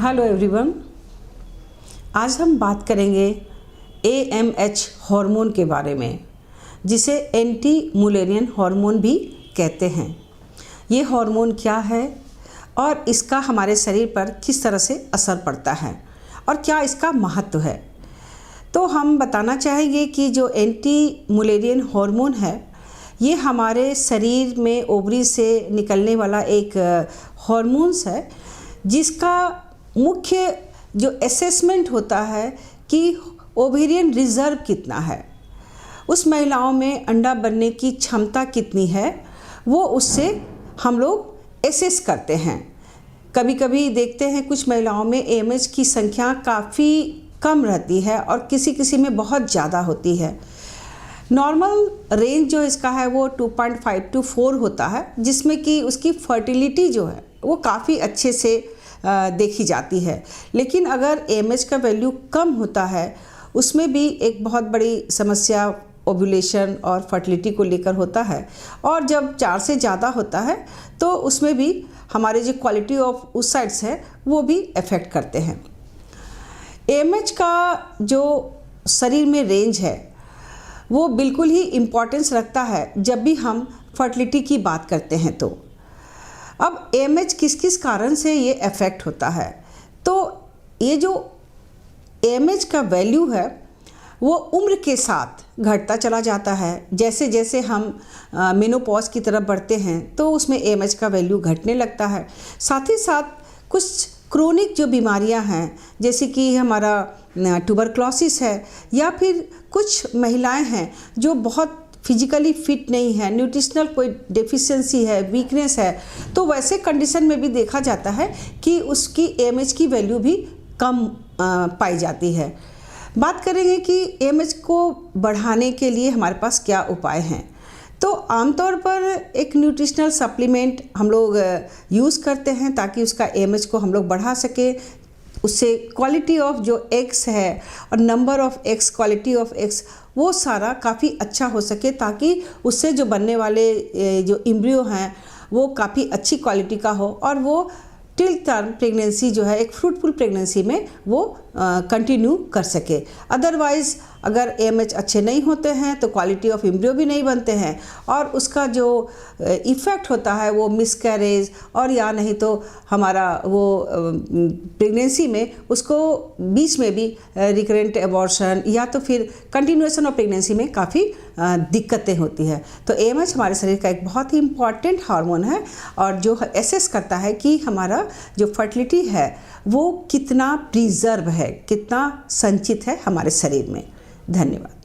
Hello everyone, आज हम बात करेंगे AMH हार्मोन के बारे में, जिसे एंटी मुलेरियन हार्मोन भी कहते हैं। ये हार्मोन क्या है और इसका हमारे शरीर पर किस तरह से असर पड़ता है और क्या इसका महत्व है। तो हम बताना चाहेंगे कि जो एंटी मुलेरियन हार्मोन है, ये हमारे शरीर में ओवरी से निकलने वाला एक हार्मोन्स है, जिसका मुख्य जो असेसमेंट होता है कि ओवेरियन रिजर्व कितना है, उस महिलाओं में अंडा बनने की क्षमता कितनी है, वो उससे हम लोग एसेस करते हैं। कभी कभी देखते हैं कुछ महिलाओं में AMH की संख्या काफ़ी कम रहती है और किसी किसी में बहुत ज़्यादा होती है। नॉर्मल रेंज जो इसका है वो 2.5 to 4 होता है, जिसमें कि उसकी फर्टिलिटी जो है वो काफ़ी अच्छे से देखी जाती है। लेकिन अगर AMH का वैल्यू कम होता है, उसमें भी एक बहुत बड़ी समस्या ओव्यूलेशन और फर्टिलिटी को लेकर होता है। और जब 4 से ज़्यादा होता है तो उसमें भी हमारे जो क्वालिटी ऑफ oocytes है वो भी अफेक्ट करते हैं। AMH का जो शरीर में रेंज है वो बिल्कुल ही इम्पॉर्टेंस रखता है जब भी हम फर्टिलिटी की बात करते हैं। तो अब AMH किस किस कारण से ये अफेक्ट होता है, तो ये जो AMH का वैल्यू है वो उम्र के साथ घटता चला जाता है। जैसे जैसे हम मेनोपॉज की तरफ बढ़ते हैं तो उसमें AMH का वैल्यू घटने लगता है। साथ ही साथ कुछ क्रोनिक जो बीमारियां हैं, जैसे कि हमारा ट्यूबरक्लोसिस है, या फिर कुछ महिलाएं हैं जो बहुत फिजिकली फिट नहीं है, न्यूट्रिशनल कोई डेफिशिएंसी है, वीकनेस है, तो वैसे कंडीशन में भी देखा जाता है कि उसकी AMH की वैल्यू भी कम पाई जाती है। बात करेंगे कि AMH को बढ़ाने के लिए हमारे पास क्या उपाय हैं। तो आमतौर पर एक न्यूट्रिशनल सप्लीमेंट हम लोग यूज़ करते हैं ताकि उसका AMH को हम लोग बढ़ा सके। उससे क्वालिटी ऑफ जो एग्स है और number of eggs, quality of eggs, वो सारा काफ़ी अच्छा हो सके, ताकि उससे जो बनने वाले जो एम्ब्रियो हैं वो काफ़ी अच्छी क्वालिटी का हो और वो टिल टर्म प्रेगनेंसी जो है, एक फ्रूटफुल प्रेगनेंसी में वो कंटिन्यू कर सके। अदरवाइज़ अगर AMH अच्छे नहीं होते हैं तो क्वालिटी ऑफ एम्ब्रियो भी नहीं बनते हैं और उसका जो इफ़ेक्ट होता है वो मिसकैरेज, और या नहीं तो हमारा वो प्रेगनेंसी में उसको बीच में भी रिकरेंट एबॉर्शन या तो फिर कंटिन्यूएशन ऑफ प्रेगनेंसी में काफ़ी दिक्कतें होती है। तो AMH हमारे शरीर का एक बहुत ही इम्पॉर्टेंट हार्मोन है और जो एसेस करता है कि हमारा जो फर्टिलिटी है वो कितना प्रिजर्व है, कितना संचित है हमारे शरीर में। धन्यवाद।